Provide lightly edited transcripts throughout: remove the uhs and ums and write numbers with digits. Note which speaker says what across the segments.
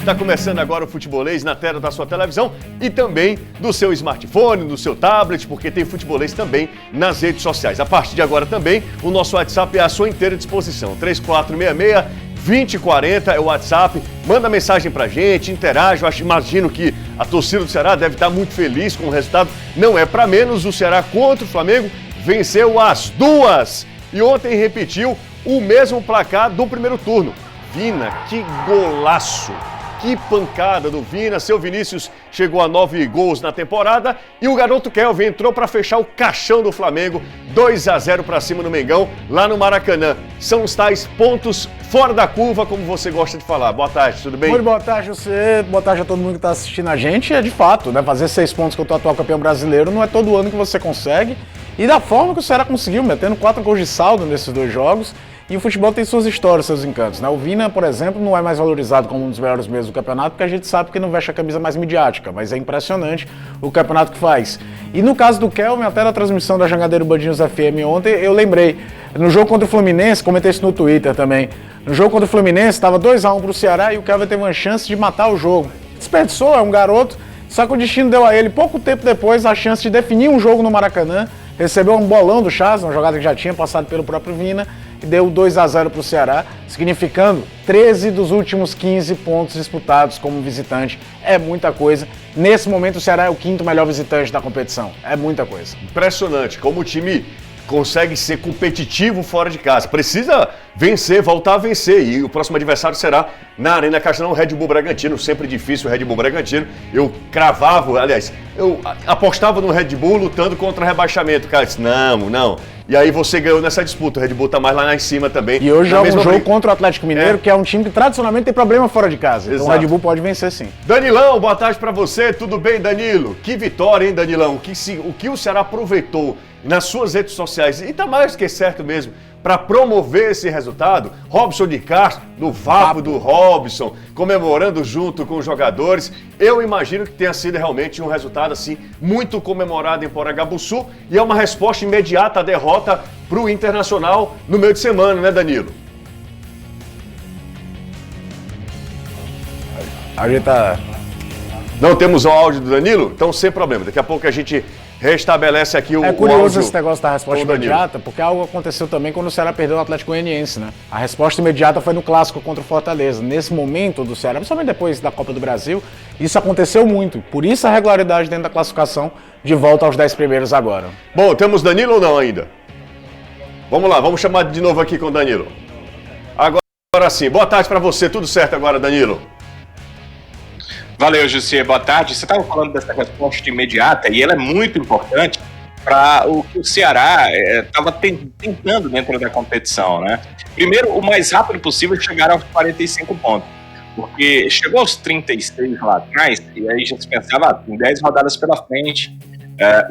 Speaker 1: Está começando agora o Futebolês na tela da sua televisão e também do seu smartphone, do seu tablet, porque tem Futebolês também nas redes sociais. A partir de agora também, o nosso WhatsApp é à sua inteira disposição. 3466-2040 é o WhatsApp. Manda mensagem pra gente, interage. Eu imagino que a torcida do Ceará deve estar muito feliz com o resultado. Não é para menos, o Ceará contra o Flamengo venceu as duas. E ontem repetiu o mesmo placar do primeiro turno. Vina, que golaço! Que pancada do Vina. Seu Vinícius chegou a 9 gols na temporada e o garoto Kelvin entrou para fechar o caixão do Flamengo. 2-0 para cima no Mengão, lá no Maracanã. São os tais pontos fora da curva, como você gosta de falar. Boa tarde, tudo bem?
Speaker 2: Muito boa tarde a você, boa tarde a todo mundo que está assistindo a gente. É de fato, né? Fazer 6 pontos contra o atual campeão brasileiro não é todo ano que você consegue. E da forma que o Ceará conseguiu, metendo 4 gols de saldo nesses 2 jogos. E o futebol tem suas histórias, seus encantos, né? O Vina, por exemplo, não é mais valorizado como um dos melhores meios do campeonato, porque a gente sabe que não veste a camisa mais midiática, mas é impressionante o campeonato que faz. E no caso do Kelvin, até na transmissão da Jangadeiro Band News FM ontem, eu lembrei, no jogo contra o Fluminense, comentei isso no Twitter também, no jogo contra o Fluminense, estava 2-1 para o Ceará e o Kelvin teve uma chance de matar o jogo. Desperdiçou, é um garoto, só que o destino deu a ele, pouco tempo depois, a chance de definir um jogo no Maracanã, recebeu um bolão do Chas, uma jogada que já tinha passado pelo próprio Vina, e deu 2-0 para o Ceará, significando 13 dos últimos 15 pontos disputados como visitante. É muita coisa. Nesse momento, o Ceará é o 5º melhor visitante da competição. É muita coisa.
Speaker 1: Impressionante como o time consegue ser competitivo fora de casa. Precisa vencer, voltar a vencer. E o próximo adversário será na Arena Castelão, o Red Bull Bragantino. Sempre difícil o Red Bull Bragantino. Eu cravava, aliás, eu apostava no Red Bull lutando contra o rebaixamento. Cara, disse, não. E aí você ganhou nessa disputa. O Red Bull tá mais lá em cima também.
Speaker 2: E hoje é um jogo contra o Atlético Mineiro, que é um time que tradicionalmente tem problema fora de casa. Exato. Então o Red Bull pode vencer sim.
Speaker 1: Danilão, boa tarde pra você. Tudo bem, Danilo? Que vitória, hein, Danilão? O que o Ceará aproveitou nas suas redes sociais, e tá mais que certo mesmo, para promover esse resultado. Robson de Castro, no vapo do Robson, comemorando junto com os jogadores. Eu imagino que tenha sido realmente um resultado assim muito comemorado em Porangabuçu e é uma resposta imediata à derrota para o Internacional no meio de semana, né, Danilo?
Speaker 2: A gente tá...
Speaker 1: Não temos o áudio do Danilo? Então sem problema, daqui a pouco a gente restabelece aqui o áudio.
Speaker 2: É curioso esse negócio da resposta imediata, porque algo aconteceu também quando o Ceará perdeu o Atlético Goianiense, né? A resposta imediata foi no clássico contra o Fortaleza. Nesse momento do Ceará, principalmente depois da Copa do Brasil, isso aconteceu muito. Por isso a regularidade dentro da classificação de volta aos 10 primeiros agora.
Speaker 1: Bom, temos Danilo ou não ainda? Vamos lá, vamos chamar de novo aqui com o Danilo. Agora sim, boa tarde para você, tudo certo agora, Danilo?
Speaker 3: Valeu, José. Boa tarde. Você estava falando dessa resposta imediata e ela é muito importante para o que o Ceará estava tentando dentro da competição, né? Primeiro, o mais rápido possível chegar aos 45 pontos, porque chegou aos 36 lá atrás e aí já se pensava, tem 10 rodadas pela frente,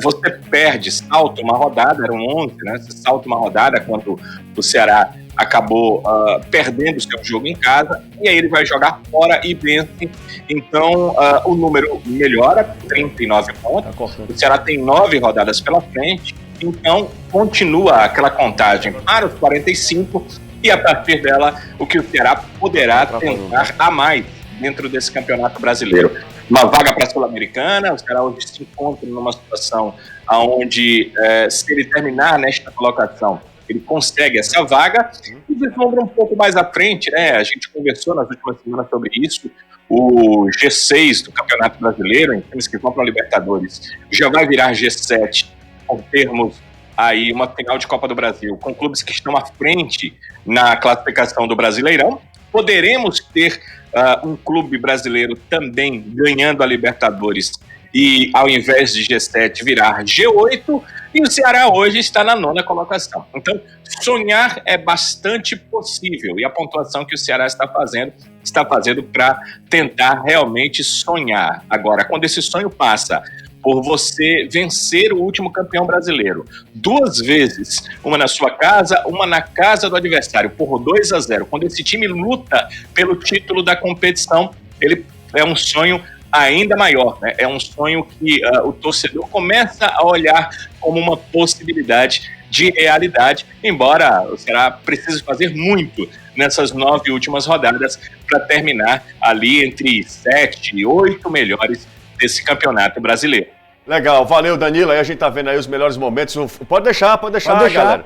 Speaker 3: você perde, salta uma rodada, eram 11, né? Você salta uma rodada quando o Ceará acabou perdendo o seu jogo em casa, e aí ele vai jogar fora e vence. Então o número melhora, 39 pontos. O Ceará tem 9 rodadas pela frente, então continua aquela contagem para os 45, e a partir dela o que o Ceará poderá tentar a mais dentro desse campeonato brasileiro. Uma vaga para a Sul-Americana, o Ceará hoje se encontra numa situação onde, se ele terminar nesta colocação, ele consegue essa vaga e vislumbra um pouco mais à frente, né? A gente conversou nas últimas semanas sobre isso. O G6 do Campeonato Brasileiro, em times que vão para a Libertadores, já vai virar G7 por termos aí uma final de Copa do Brasil, com clubes que estão à frente na classificação do Brasileirão. Poderemos ter um clube brasileiro também ganhando a Libertadores e ao invés de G7 virar G8, e o Ceará hoje está na 9ª colocação. Então, sonhar é bastante possível, e a pontuação que o Ceará está fazendo para tentar realmente sonhar. Agora, quando esse sonho passa por você vencer o último campeão brasileiro 2 vezes, uma na sua casa, uma na casa do adversário, por 2-0, quando esse time luta pelo título da competição, ele é um sonho ainda maior, né? É um sonho que o torcedor começa a olhar como uma possibilidade de realidade, embora o Ceará precise fazer muito nessas 9 últimas rodadas para terminar ali entre 7 e 8 melhores desse campeonato brasileiro.
Speaker 1: Legal, valeu, Danilo. Aí a gente tá vendo aí os melhores momentos. Pode deixar, galera.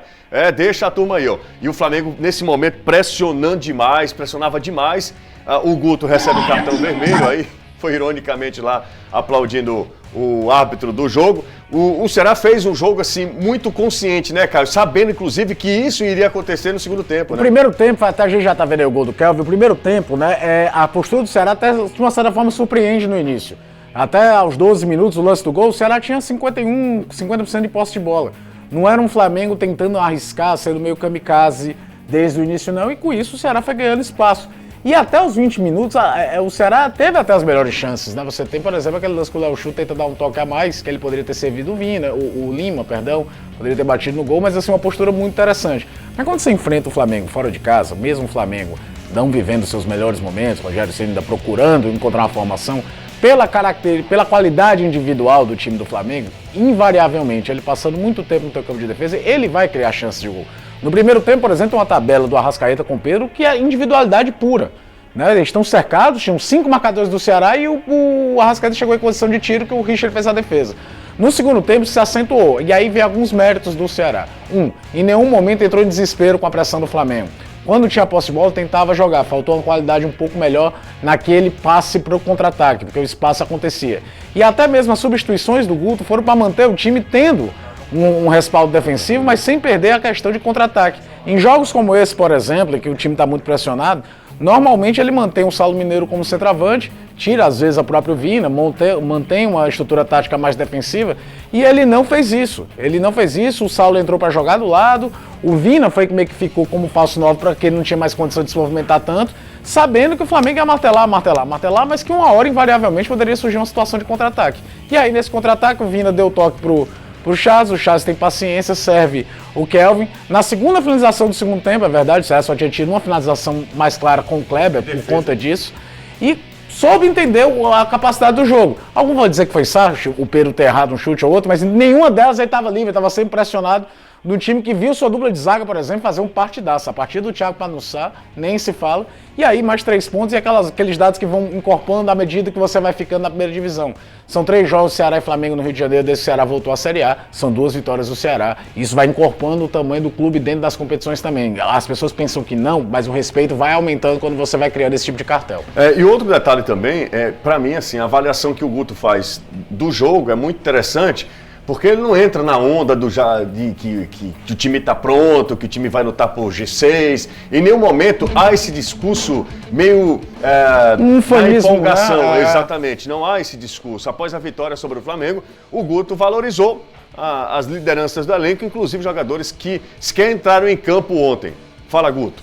Speaker 1: Deixa a turma aí, ó. E o Flamengo, nesse momento, pressionava demais. O Guto recebe o cartão vermelho aí, foi ironicamente lá aplaudindo o árbitro do jogo. O Ceará fez um jogo, assim, muito consciente, né, Caio? Sabendo, inclusive, que isso iria acontecer no segundo tempo, né?
Speaker 2: O primeiro tempo, até a gente já tá vendo aí o gol do Kelvin, o primeiro tempo, né, a postura do Ceará até, de uma certa forma, surpreende no início. Até aos 12 minutos, o lance do gol, o Ceará tinha 50% de posse de bola. Não era um Flamengo tentando arriscar, sendo meio kamikaze desde o início, não. E com isso, o Ceará foi ganhando espaço. E até os 20 minutos, o Ceará teve até as melhores chances, né? Você tem, por exemplo, aquele lance que o Léo Chu tenta dar um toque a mais, que ele poderia ter servido o Lima, poderia ter batido no gol, mas assim, uma postura muito interessante. Mas quando você enfrenta o Flamengo fora de casa, mesmo o Flamengo não vivendo seus melhores momentos, o Rogério Ceni ainda procurando encontrar uma formação, pela qualidade individual do time do Flamengo, invariavelmente, ele passando muito tempo no teu campo de defesa, ele vai criar chances de gol. No primeiro tempo, por exemplo, uma tabela do Arrascaeta com o Pedro, que é individualidade pura. Né? Eles estão cercados, tinham 5 marcadores do Ceará e o Arrascaeta chegou em posição de tiro que o Richard fez a defesa. No segundo tempo se acentuou, e aí vem alguns méritos do Ceará. Em nenhum momento entrou em desespero com a pressão do Flamengo. Quando tinha posse de bola, tentava jogar. Faltou uma qualidade um pouco melhor naquele passe para o contra-ataque, porque o espaço acontecia. E até mesmo as substituições do Guto foram para manter o time tendo um respaldo defensivo, mas sem perder a questão de contra-ataque. Em jogos como esse, por exemplo, em que o time está muito pressionado, normalmente ele mantém o Saulo Mineiro como centroavante, tira às vezes a própria Vina, mantém uma estrutura tática mais defensiva, e ele não fez isso. O Saulo entrou para jogar do lado, o Vina foi meio que ficou como falso 9 para que ele não tinha mais condição de se movimentar tanto, sabendo que o Flamengo ia martelar, mas que uma hora invariavelmente poderia surgir uma situação de contra-ataque. E aí nesse contra-ataque o Vina deu toque pro Chaz, o Chaz tem paciência, serve o Kelvin. Na segunda finalização do segundo tempo, é verdade, o Ceará só tinha tido uma finalização mais clara com o Kleber por conta disso, e soube entender a capacidade do jogo. Alguns vão dizer que foi Sarcho, o Pedro ter errado um chute ou outro, mas nenhuma delas ele estava livre, estava sempre pressionado, do time que viu sua dupla de zaga, por exemplo, fazer um partidaço. A partir do Thiago Panussá, nem se fala. E aí, mais 3 pontos e aqueles dados que vão incorporando à medida que você vai ficando na primeira divisão. São 3 jogos, Ceará e Flamengo no Rio de Janeiro, desde que o Ceará voltou à Série A. São 2 vitórias do Ceará. Isso vai incorporando o tamanho do clube dentro das competições também. As pessoas pensam que não, mas o respeito vai aumentando quando você vai criando esse tipo de cartel.
Speaker 1: E outro detalhe também, para mim, assim, a avaliação que o Guto faz do jogo é muito interessante, porque ele não entra na onda que o time está pronto, que o time vai lutar por G6. Em nenhum momento há esse discurso meio na empolgação. Né? Exatamente, não há esse discurso. Após a vitória sobre o Flamengo, o Guto valorizou as lideranças do elenco, inclusive jogadores que sequer entraram em campo ontem. Fala, Guto.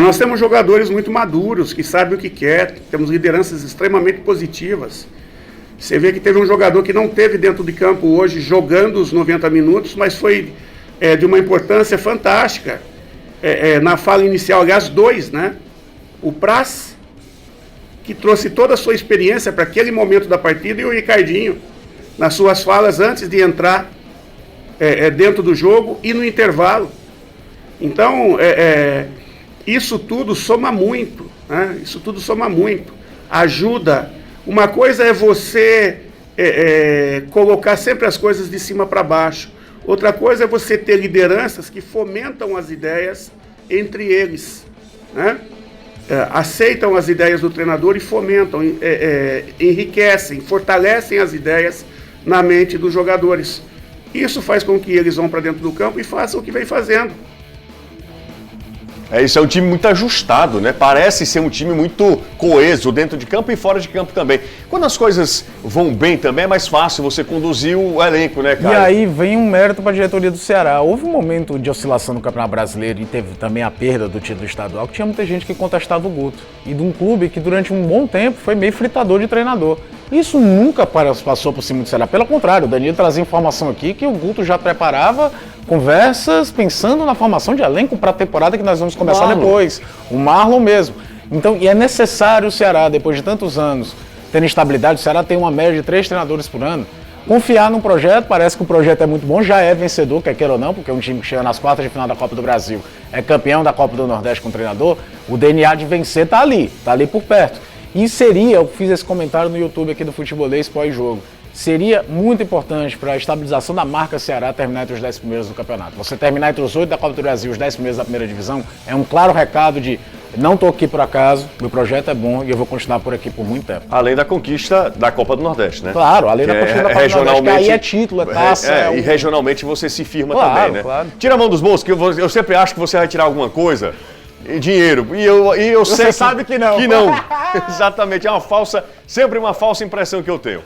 Speaker 4: Nós temos jogadores muito maduros, que sabem o que quer, temos lideranças extremamente positivas. Você vê que teve um jogador que não teve dentro de campo hoje jogando os 90 minutos, mas foi de uma importância fantástica. Na fala inicial, aliás, 2, né? O Praz, que trouxe toda a sua experiência para aquele momento da partida, e o Ricardinho, nas suas falas antes de entrar dentro do jogo e no intervalo. Então, isso tudo soma muito, né? Isso tudo soma muito. Ajuda. Uma coisa é você colocar sempre as coisas de cima para baixo. Outra coisa é você ter lideranças que fomentam as ideias entre eles, né? Aceitam as ideias do treinador e fomentam, enriquecem, fortalecem as ideias na mente dos jogadores. Isso faz com que eles vão para dentro do campo e façam o que vem fazendo.
Speaker 1: Isso é um time muito ajustado, né? Parece ser um time muito coeso dentro de campo e fora de campo também. Quando as coisas vão bem também é mais fácil você conduzir o elenco, né, cara?
Speaker 2: E aí vem um mérito para a diretoria do Ceará. Houve um momento de oscilação no Campeonato Brasileiro e teve também a perda do título estadual, que tinha muita gente que contestava o Guto. E de um clube que durante um bom tempo foi meio fritador de treinador. Isso nunca passou por cima do Ceará. Pelo contrário, o Danilo trazia informação aqui que o Guto já preparava conversas pensando na formação de elenco para a temporada que nós vamos começar depois. O Marlon mesmo. Então, e é necessário o Ceará, depois de tantos anos, ter estabilidade. O Ceará tem uma média de 3 treinadores por ano. confiar num projeto, parece que o projeto é muito bom, já é vencedor, quer queira ou não, porque um time que chega nas quartas de final da Copa do Brasil é campeão da Copa do Nordeste com o treinador, o DNA de vencer tá ali por perto. E seria, eu fiz esse comentário no YouTube aqui do Futebolês pós-jogo, seria muito importante para a estabilização da marca Ceará terminar entre os 10 primeiros do campeonato. Você terminar entre os 8 da Copa do Brasil e os 10 primeiros da primeira divisão é um claro recado de não estou aqui por acaso, meu projeto é bom e eu vou continuar por aqui por muito tempo.
Speaker 1: Além da conquista da Copa do Nordeste, né?
Speaker 2: Claro, além da conquista da Copa do Nordeste, que aí é título, é taça.
Speaker 1: E regionalmente você se firma
Speaker 2: claro,
Speaker 1: também, né?
Speaker 2: Claro.
Speaker 1: Tira a mão dos bolsos, que eu sempre acho que você vai tirar alguma coisa. Dinheiro. E eu sei
Speaker 2: Você sabe que não.
Speaker 1: Que não. Exatamente. É sempre uma falsa impressão que eu tenho.